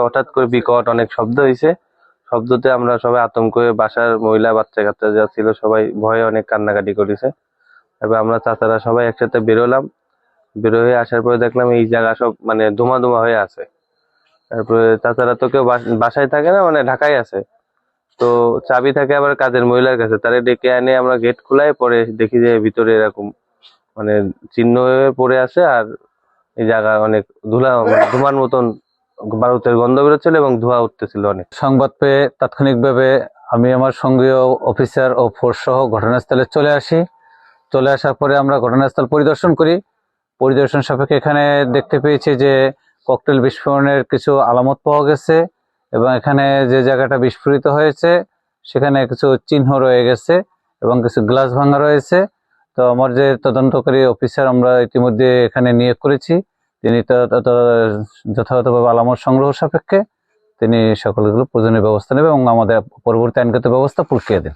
হঠাৎ করে বিকট অনেক শব্দ হয়েছে। শব্দতে আমরা সবাই আতঙ্ক হয়ে বাসার মহিলা বাচ্চা কাচ্চা যা ছিল সবাই ভয়ে অনেক কান্নাকাটি করেছে। এবার আমরা চাচারা সবাই একসাথে বেরোলাম। বের হয়ে আসার পরে দেখলাম এই জায়গা সব মানে ধুমা ধুমা হয়ে আছে। তারপরে চাচারা তো কেউ বাসায় থাকে না, মানে ঢাকায় আছে। তো চাবি থাকে আবার কাজের মহিলার কাছে, তারে ডেকে এনে আমরা গেট খোলাই, পরে দেখি যে ভিতরে এরকম মানে চিহ্ন হয়ে পড়ে আছে। আর এই জায়গা অনেক ধুমার মতন বারুদের গন্ধ বেরোচ্ছিল এবং ধোঁয়া উঠতেছিল অনেক। সংবাদ পেয়ে তাৎক্ষণিকভাবে আমি আমার সঙ্গীয় অফিসার ও ফোর্স সহ ঘটনাস্থলে চলে আসি। চলে আসার পরে আমরা ঘটনাস্থল পরিদর্শন করি। পরিদর্শন সাপেক্ষে এখানে দেখতে পেয়েছি যে ককটেল বিস্ফোরণের কিছু আলামত পাওয়া গেছে এবং এখানে যে জায়গাটা বিস্ফোরিত হয়েছে সেখানে কিছু চিহ্ন রয়ে গেছে এবং কিছু গ্লাস ভাঙা রয়েছে। তো আমার যে তদন্তকারী অফিসার আমরা ইতিমধ্যে এখানে নিয়োগ করেছি, তিনি যথাযথভাবে আলামত সংগ্রহ সাপেক্ষে তিনি সকলগুলো প্রয়োজনীয় ব্যবস্থা নেবে এবং আমাদের পরবর্তী আইনগত ব্যবস্থা প্রক্রিয়া দেন।